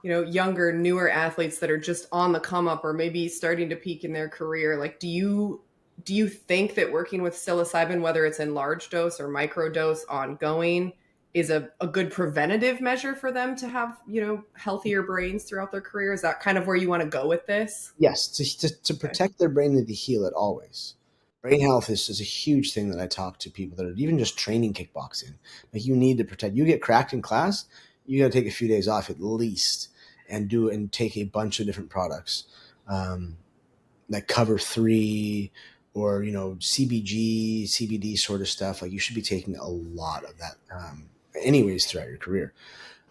younger, newer athletes that are just on the come up or maybe starting to peak in their career? Do you think that working with psilocybin, whether it's in large dose or micro dose ongoing, is a good preventative measure for them to have, healthier brains throughout their career? Is that kind of where you want to go with this? Yes, to protect their brain and to heal it always. Brain health is a huge thing that I talk to people that are even just training kickboxing. You need to protect. You get cracked in class, you got to take a few days off at least and take a bunch of different products that cover 3 or CBG, CBD sort of stuff. You should be taking a lot of that anyways throughout your career.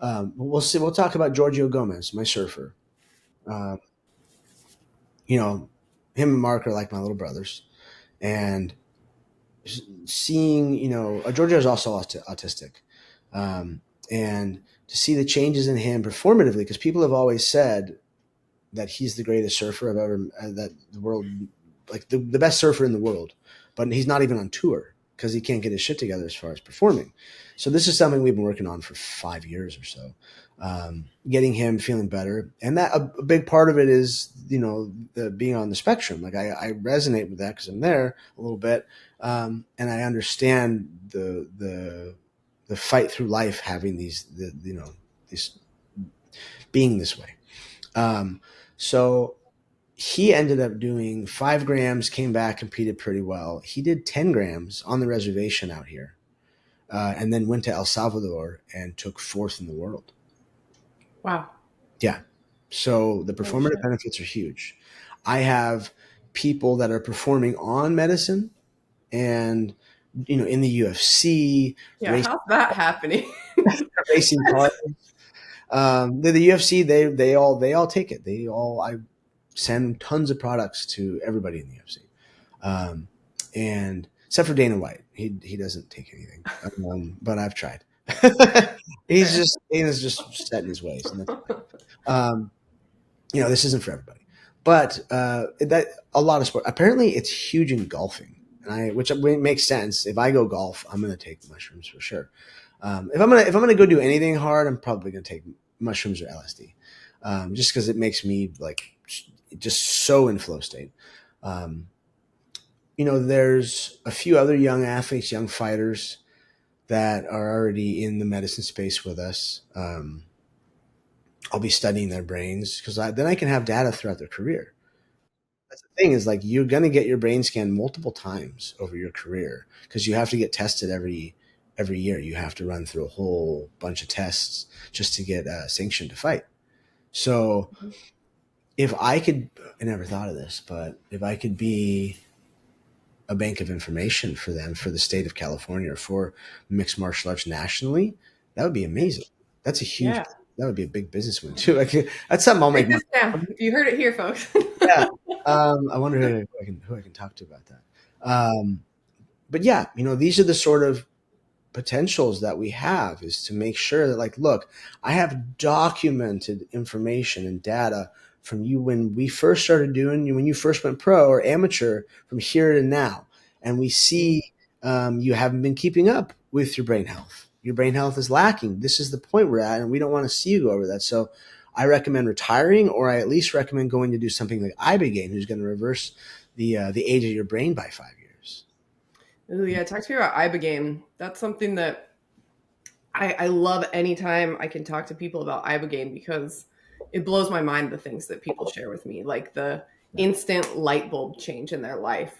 We'll see. We'll talk about Giorgio Gomez, my surfer. Him and Mark are like my little brothers, and seeing Giorgio is also autistic, and to see the changes in him performatively, because people have always said that he's the greatest surfer I've ever that the world, the best surfer in the world, but he's not even on tour because he can't get his shit together as far as performing. So this is something we've been working on for 5 years or so, getting him feeling better. And that a big part of it is, the being on the spectrum. I resonate with that because I'm there a little bit. And I understand the fight through life, having these being this way. So he ended up doing 5 grams, came back, competed pretty well. He did 10 grams on the reservation out here, and then went to El Salvador and took 4th in the world. Wow. Yeah. So the performative benefits are huge. I have people that are performing on medicine and, in the UFC. Yeah, how's that happening? Racing cars. The UFC, they all take it. I send tons of products to everybody in the UFC. And except for Dana White. He doesn't take anything, but I've tried. Dana's just set in his ways, and that's fine. This isn't for everybody, but that a lot of sport. Apparently, it's huge in golfing, which makes sense. If I go golf, I'm going to take mushrooms for sure. If I'm gonna go do anything hard, I'm probably going to take mushrooms or LSD, just because it makes me like just so in flow state. There's a few other young athletes, young fighters that are already in the medicine space with us. I'll be studying their brains because then I can have data throughout their career. That's the thing is like you're going to get your brain scanned multiple times over your career because you have to get tested every year. You have to run through a whole bunch of tests just to get sanctioned to fight. So if I never thought of this, but if I could be a bank of information for them, for the state of California, or for mixed martial arts nationally, that would be amazing. That's a huge, that would be a big business win too. That's something I'll make. You heard it here, folks. Yeah. I wonder who I can talk to about that. But yeah, these are the sort of potentials that we have, is to make sure that like, look, I have documented information and data from you when we first started when you first went pro or amateur, from here to now. And we see you haven't been keeping up with your brain health. Your brain health is lacking. This is the point we're at, and we don't want to see you go over that. So I recommend retiring, or I at least recommend going to do something like Ibogaine, who's going to reverse the age of your brain by 5 years. Ooh, yeah. Talk to me about Ibogaine. That's something that I love anytime I can talk to people about Ibogaine, because it blows my mind the things that people share with me, like the instant light bulb change in their life.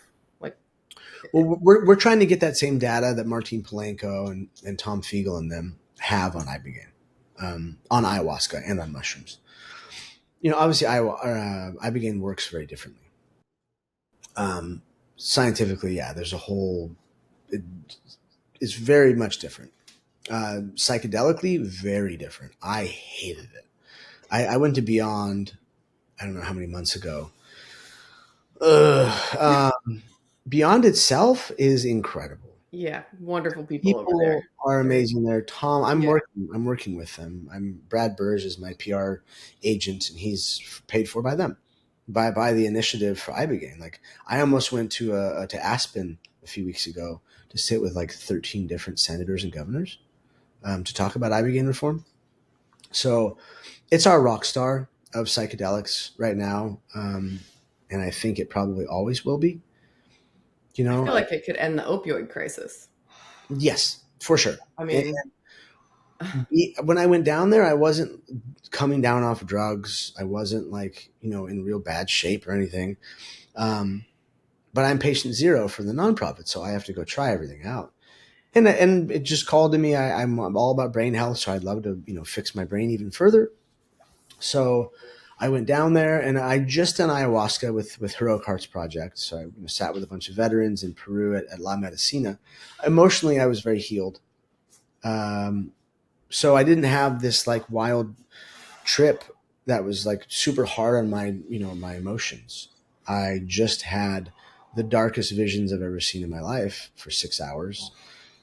Well, we're trying to get that same data that Martin Polanco and Tom Fiegel and them have on Ibogaine, on ayahuasca and on mushrooms. Obviously Ibogaine works very differently. Scientifically, yeah, there's it's very much different. Psychedelically, very different. I hated it. I went to Beyond, I don't know how many months ago. Beyond itself is incredible. Yeah, wonderful people over there. Are amazing there. Tom, I'm working with them. Brad Burge is my PR agent, and he's paid for by them, by the initiative for Ibogaine. Like I almost went to Aspen a few weeks ago to sit with like 13 different senators and governors to talk about Ibogaine reform. So it's our rock star of psychedelics right now, and I think it probably always will be. I feel like it could end the opioid crisis. Yes, for sure. I mean, when I went down there, I wasn't coming down off of drugs. I wasn't like, in real bad shape or anything. But I'm patient zero for the nonprofit, so I have to go try everything out. And it just called to me. I'm all about brain health, so I'd love to, fix my brain even further. So I went down there, and I just done ayahuasca with Heroic Hearts Project. So I sat with a bunch of veterans in Peru at La Medicina. Emotionally, I was very healed. So I didn't have this like wild trip that was like super hard on my, my emotions. I just had the darkest visions I've ever seen in my life for 6 hours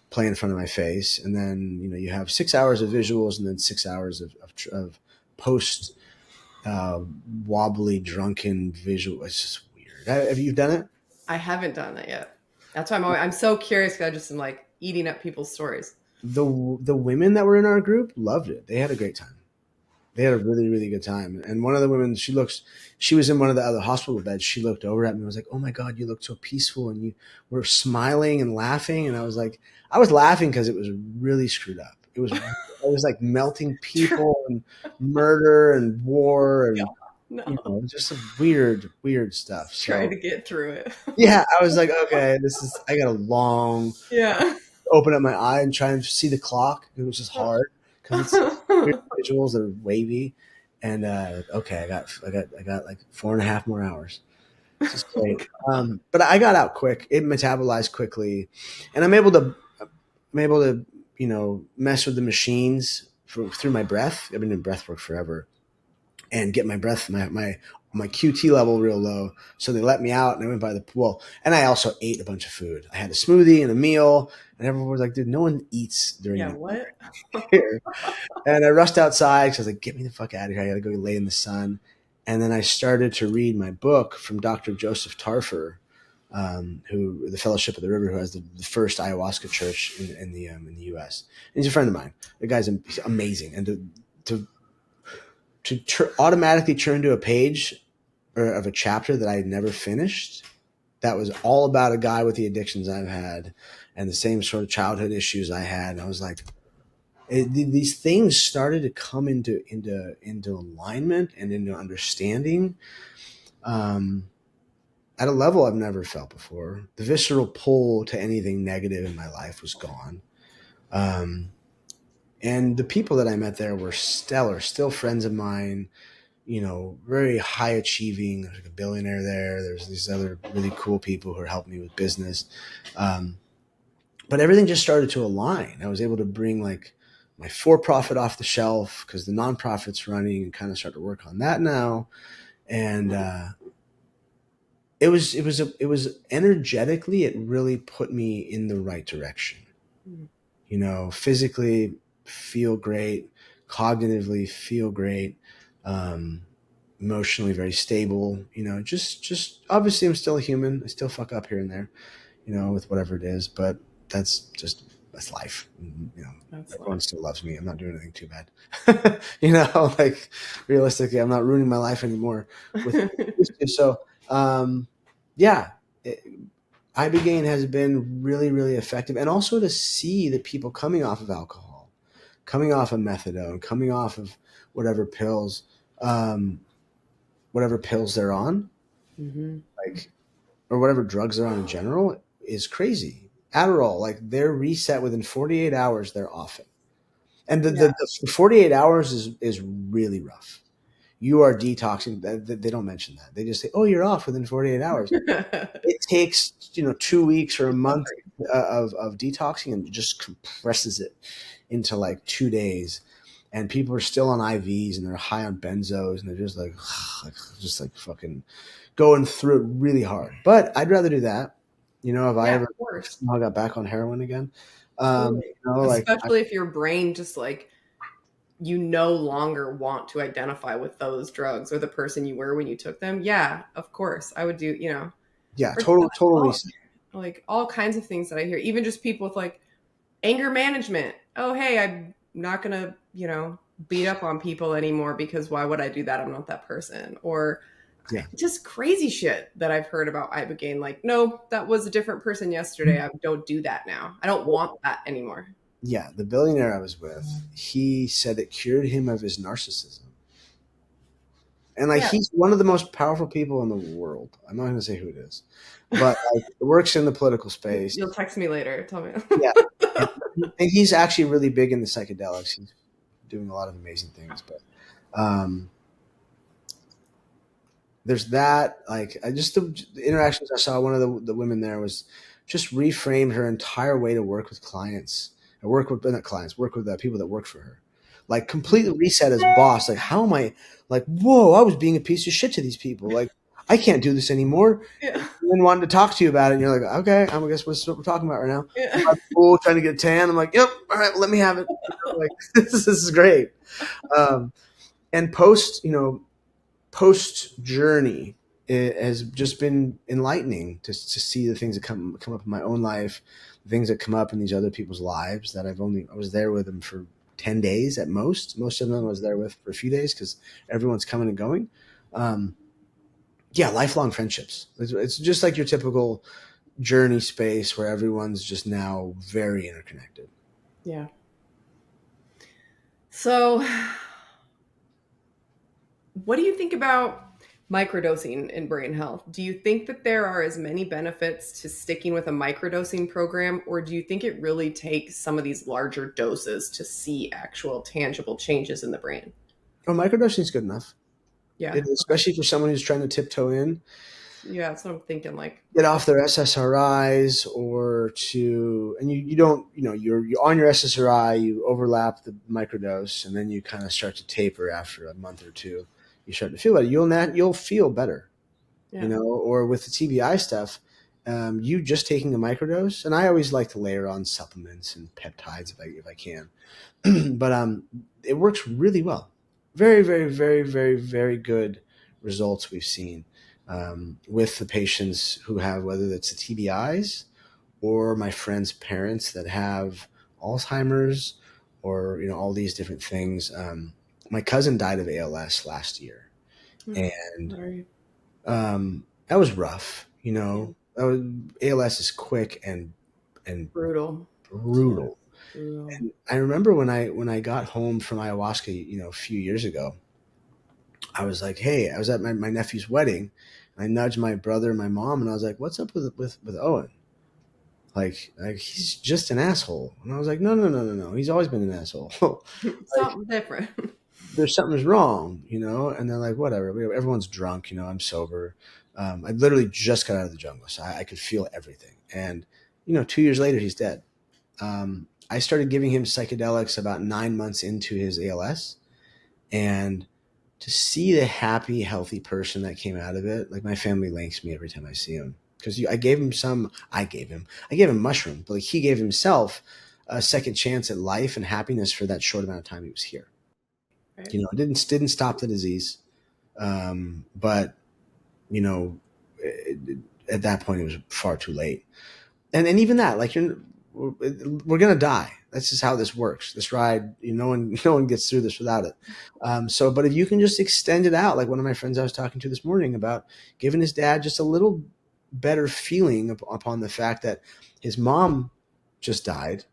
play in front of my face. And then, you have 6 hours of visuals and then 6 hours of post wobbly, drunken visual. It's just weird. Have you done it? I haven't done that yet. That's why I'm so curious, because I just am like eating up people's stories. The women that were in our group loved it. They had a great time. They had a really, really good time. And one of the women, she was in one of the other hospital beds. She looked over at me and was like, "Oh my God, you look so peaceful." And you were smiling and laughing. And I was laughing because it was really screwed up. It was like melting people and murder and war and just some weird stuff. Trying to get through it. Yeah, I was like, okay, I got a long open up my eye and try and see the clock. It was just hard because it's weird visuals that are wavy. And okay, I got like 4.5 more hours. This is great. But I got out quick. It metabolized quickly, and I'm able to mess with the machines through my breath. I've been in breath work forever, and get my breath, my my QT level real low. So they let me out and I went by the pool. And I also ate a bunch of food. I had a smoothie and a meal. And everyone was like, dude, no one eats during Yeah, the what? here. And I rushed outside because I was like, get me the fuck out of here. I got to go lay in the sun. And then I started to read my book from Dr. Joseph Tarfer, who the Fellowship of the River, who has the first ayahuasca church in the U.S. And he's a friend of mine. The guy's amazing. And to automatically turn to a page or of a chapter that I had never finished, that was all about a guy with the addictions I've had and the same sort of childhood issues I had. And I was like, these things started to come into alignment and into understanding at a level I've never felt before. The visceral pull to anything negative in my life was gone. And the people that I met there were stellar, still friends of mine, very high achieving. There's like a billionaire there. There's these other really cool people who are helping me with business. But everything just started to align. I was able to bring like my for-profit off the shelf because the nonprofit's running and kind of start to work on that now. And it was energetically, it really put me in the right direction. Physically feel great, cognitively feel great, emotionally very stable. Just obviously I'm still a human. I still fuck up here and there, with whatever it is, but that's life. Everyone still loves me. I'm not doing anything too bad. Like realistically, I'm not ruining my life anymore with so yeah. Ibogaine has been really, really effective. And also to see the people coming off of alcohol, coming off of methadone, coming off of whatever pills they're on, like, or whatever drugs they're on in general, is crazy. Adderall, like they're reset within 48 hours, they're off it. And the 48 hours is really rough. You are detoxing. They don't mention that. They just say, "Oh, you're off within 48 hours." It takes 2 weeks or a month of detoxing and just compresses it into like 2 days. And people are still on IVs and they're high on benzos and they're just like fucking going through it really hard. But I'd rather do that. If I ever somehow got back on heroin again, especially if your brain just like, you no longer want to identify with those drugs or the person you were when you took them. Yeah, of course. I would do, Yeah, totally. Like all kinds of things that I hear, even just people with like anger management. Oh, hey, I'm not going to, beat up on people anymore because why would I do that? I'm not that person. Or just crazy shit that I've heard about Ibogaine. Like, no, that was a different person yesterday. I don't do that now. I don't want that anymore. Yeah, the billionaire I was with, he said it cured him of his narcissism. And he's one of the most powerful people in the world. I'm not going to say who it is, but it works in the political space. You'll text me later. Tell me. Yeah. And he's actually really big in the psychedelics. He's doing a lot of amazing things, but there's that. Like, the interactions I saw, one of the women there was just reframed her entire way to work with clients. Work with people that work for her. Like, completely reset as boss. Like, how am I, like, whoa, I was being a piece of shit to these people. Like, I can't do this anymore. Yeah. And then wanted to talk to you about it. And you're like, okay, I guess that's what we're talking about right now. Yeah. I'm cool, trying to get a tan. I'm like, yep, all right, let me have it. Like, this is great. And post journey, it has just been enlightening to see the things that come up in my own life, the things that come up in these other people's lives that I was there with them for 10 days at most. Most of them I was there with for a few days because everyone's coming and going. Lifelong friendships. It's just like your typical journey space where everyone's just now very interconnected. Yeah. So what do you think about microdosing in brain health? Do you think that there are as many benefits to sticking with a microdosing program, or do you think it really takes some of these larger doses to see actual tangible changes in the brain? Oh, microdosing is good enough. Yeah. Especially for someone who's trying to tiptoe in. Yeah, that's what I'm thinking. Like, get off their SSRIs and you don't, you're on your SSRI, you overlap the microdose and then you kind of start to taper after a month or two. you start to feel better, you'll feel better, Yeah. you know. Or with the TBI stuff, you just taking a microdose, and I always like to layer on supplements and peptides if I can, but it works really well. Very, very, very, very, very good results we've seen with the patients who have, whether it's the TBIs or my friends' parents that have Alzheimer's, or all these different things. My cousin died of ALS last year, and Sorry. that was rough. ALS is quick and Brutal. brutal. Brutal. And I remember when I got home from ayahuasca, a few years ago, I was like, hey, I was at my nephew's wedding, and I nudged my brother and my mom, and I was like, what's up with Owen? Like he's just an asshole. And I was like, no. He's always been an asshole. Something different. There's something's wrong, and they're like, whatever. Everyone's drunk, I'm sober. I literally just got out of the jungle, so I could feel everything. And 2 years later, he's dead. I started giving him psychedelics about 9 months into his ALS, and to see the happy, healthy person that came out of it, like my family thanks me every time I see him, because I gave him mushroom, but like he gave himself a second chance at life and happiness for that short amount of time he was here. Right. It didn't stop the disease, but at that point it was far too late. And even that, like we're gonna die. That's just how this works. This ride, no one gets through this without it. But if you can just extend it out, like one of my friends I was talking to this morning about giving his dad just a little better feeling upon the fact that his mom just died.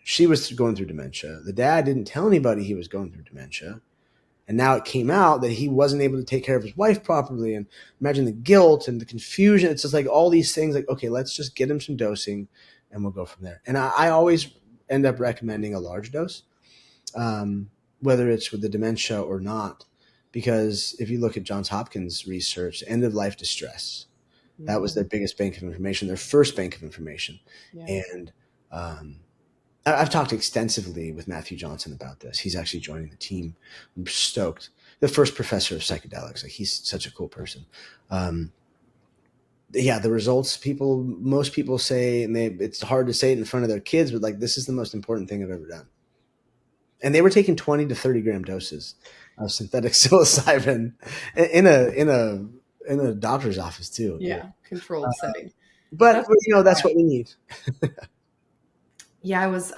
She was going through dementia. The dad didn't tell anybody he was going through dementia. And now it came out that he wasn't able to take care of his wife properly. And imagine the guilt and the confusion. It's just like all these things like, okay, let's just get him some dosing and we'll go from there. And I always end up recommending a large dose, whether it's with the dementia or not. Because if you look at Johns Hopkins research, end of life distress, that was their biggest bank of information, their first bank of information. Yeah. And I've talked extensively with Matthew Johnson about this. He's actually joining the team. I'm stoked. The first professor of psychedelics. Like, he's such a cool person. The results, most people say, and it's hard to say it in front of their kids, but like, this is the most important thing I've ever done. And they were taking 20 to 30 gram doses of synthetic psilocybin in a doctor's office too. Yeah, controlled setting. But that's what we need. Yeah, I was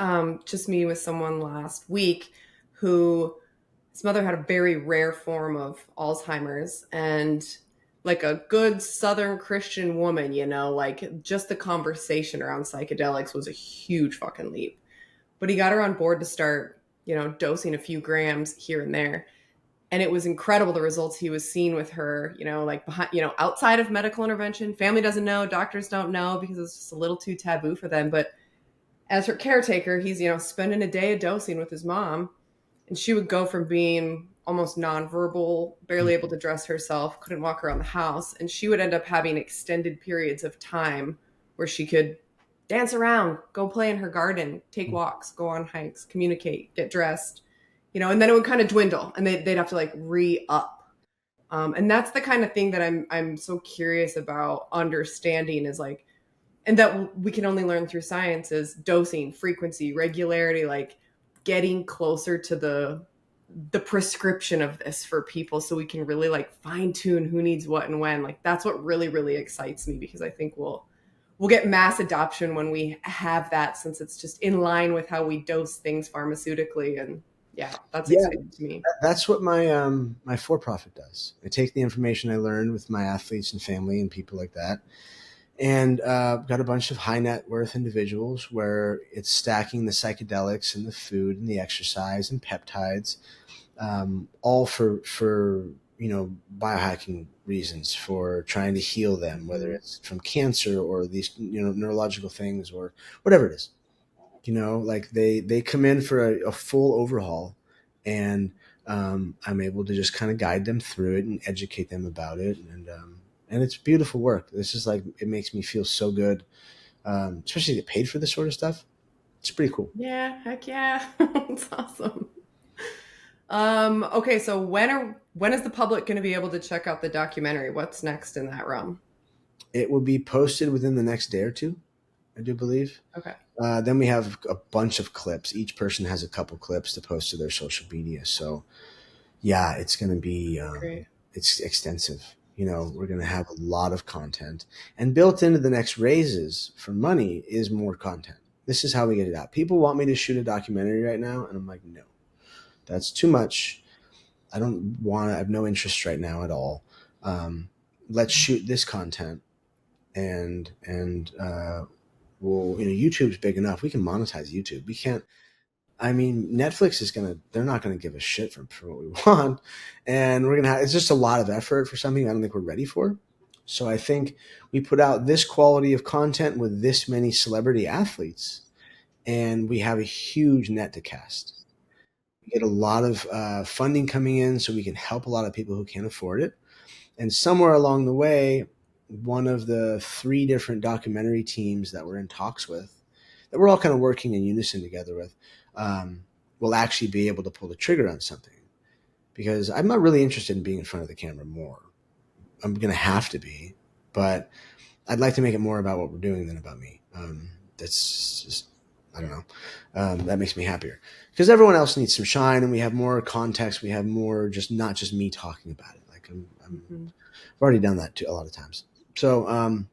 just meeting with someone last week who his mother had a very rare form of Alzheimer's, and like a good Southern Christian woman, like just the conversation around psychedelics was a huge fucking leap. But he got her on board to start, dosing a few grams here and there. And it was incredible, the results he was seeing with her, like behind, outside of medical intervention. Family doesn't know, doctors don't know because it's just a little too taboo for them. But as her caretaker, he's, spending a day of dosing with his mom. And she would go from being almost nonverbal, barely able to dress herself, couldn't walk around the house. And she would end up having extended periods of time where she could dance around, go play in her garden, take walks, go on hikes, communicate, get dressed, and then it would kind of dwindle and they'd have to like re-up. And that's the kind of thing that I'm so curious about understanding is like, and that we can only learn through science is dosing, frequency, regularity, like getting closer to the prescription of this for people so we can really like fine tune who needs what and when. Like that's what really, really excites me, because I think we'll get mass adoption when we have that, since it's just in line with how we dose things pharmaceutically. And that's exciting to me. That's what my my for-profit does. I take the information I learned with my athletes and family and people like that, and got a bunch of high net worth individuals where it's stacking the psychedelics and the food and the exercise and peptides, all for biohacking reasons, for trying to heal them, whether it's from cancer or these neurological things or whatever it is. Like they come in for a full overhaul, and I'm able to just kind of guide them through it and educate them about it, and it's beautiful work. This is like, it makes me feel so good, especially to get paid for this sort of stuff. It's pretty cool. Yeah, heck yeah. It's awesome. Okay, so when is the public going to be able to check out the documentary? What's next in that realm? It will be posted within the next day or two, I do believe. Okay, Then we have a bunch of clips. Each person has a couple clips to post to their social media. So yeah, it's going to be great. it's extensive. We're going to have a lot of content, and built into the next raises for money is more content. This is how we get it out. People want me to shoot a documentary right now, and I'm like, no, that's too much. I don't want to. I have no interest right now at all. Um, let's shoot this content, and we'll. YouTube's big enough. We can monetize YouTube. We can't. I mean, Netflix is they're not gonna give a shit for what we want. And it's just a lot of effort for something I don't think we're ready for. So I think we put out this quality of content with this many celebrity athletes, and we have a huge net to cast. We get a lot of funding coming in so we can help a lot of people who can't afford it. And somewhere along the way, one of the 3 different documentary teams that we're in talks with, that we're all kind of working in unison together with, will actually be able to pull the trigger on something. Because I'm not really interested in being in front of the camera more. I'm going to have to be, but I'd like to make it more about what we're doing than about me. That's just, I don't know. That makes me happier because everyone else needs some shine, and we have more context. We have more, just not just me talking about it. Like I've already done that too, a lot of times. So,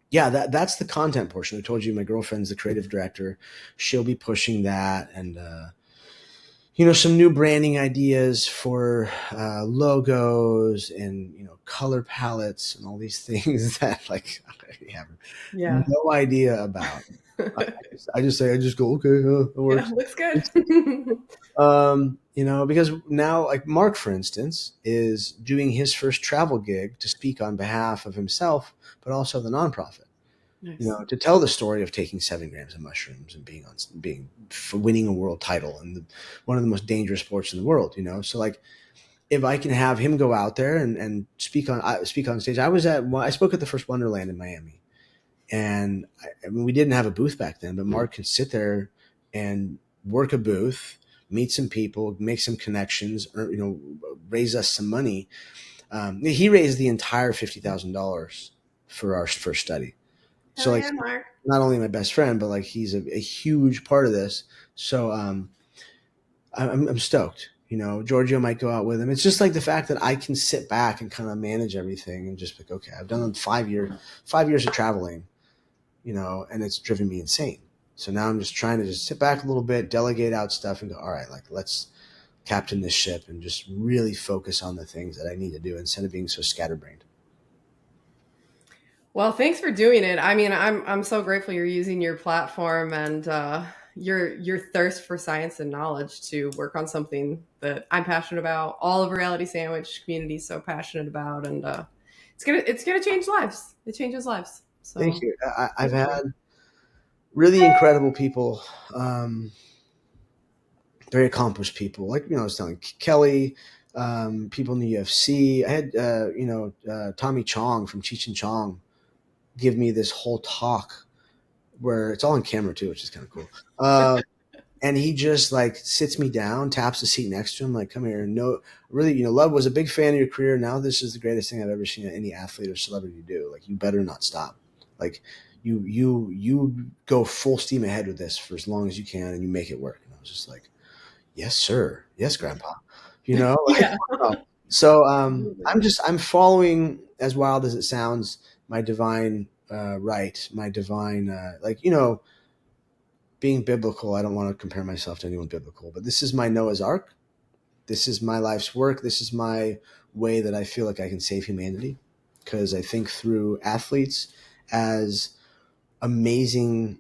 yeah, that's the content portion. I told you my girlfriend's the creative director. She'll be pushing that, and some new branding ideas for logos and color palettes and all these things that like I have Yeah. no idea about. I just say, I just go, okay, it works. Yeah, looks good. Because now, like Mark, for instance, is doing his first travel gig to speak on behalf of himself, but also the nonprofit. Nice. To tell the story of taking 7 grams of mushrooms and winning a world title and one of the most dangerous sports in the world. So like, if I can have him go out there and speak on stage, I spoke at the first Wonderland in Miami, and I mean, we didn't have a booth back then, but Mark could sit there and work a booth, meet some people, make some connections, or, raise us some money. He raised the entire $50,000 for our first study. So Hell like, yeah, Mark. not only my best friend, but like he's a huge part of this. So I'm stoked. Giorgio might go out with him. It's just like the fact that I can sit back and kind of manage everything and just like, okay, I've done 5 years of traveling, and it's driven me insane. So now I'm just trying to just sit back a little bit, delegate out stuff, and go, all right, like let's captain this ship and just really focus on the things that I need to do instead of being so scatterbrained. Well, thanks for doing it. I mean, I'm so grateful you're using your platform and your thirst for science and knowledge to work on something that I'm passionate about. All of Reality Sandwich community is so passionate about, and it's gonna change lives. It changes lives. Thank So you. I've thank you. had really incredible people, very accomplished people. Like, I was telling Kelly, people in the UFC. I had, Tommy Chong from Cheech and Chong give me this whole talk where it's all on camera too, which is kind of cool. And he just like sits me down, taps the seat next to him, like, come here. No, really, Love, was a big fan of your career. Now this is the greatest thing I've ever seen any athlete or celebrity do. Like, you better not stop. Like, you go full steam ahead with this for as long as you can, and you make it work. And I was just like, yes, sir. Yes, Grandpa. Like, Yeah. wow. So Absolutely. I'm following, as wild as it sounds, my divine right, my divine being biblical. I don't want to compare myself to anyone biblical, but this is my Noah's Ark. This is my life's work. This is my way that I feel like I can save humanity, because I think through athletes as amazing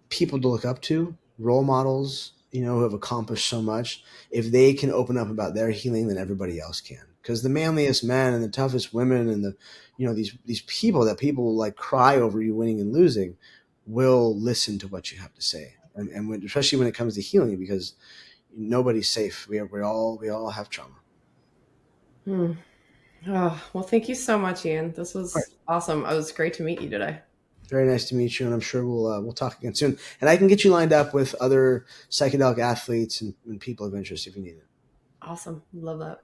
people to look up to, role models, who have accomplished so much. If they can open up about their healing, then everybody else can. Because the manliest men and the toughest women and these people that people like cry over you winning and losing will listen to what you have to say. And especially when it comes to healing, because nobody's safe. We all have trauma. Hmm. Oh, well, thank you so much, Ian. This All right. was awesome. It was great to meet you today. Very nice to meet you, and I'm sure we'll talk again soon. And I can get you lined up with other psychedelic athletes and people of interest if you need it. Awesome. Love that.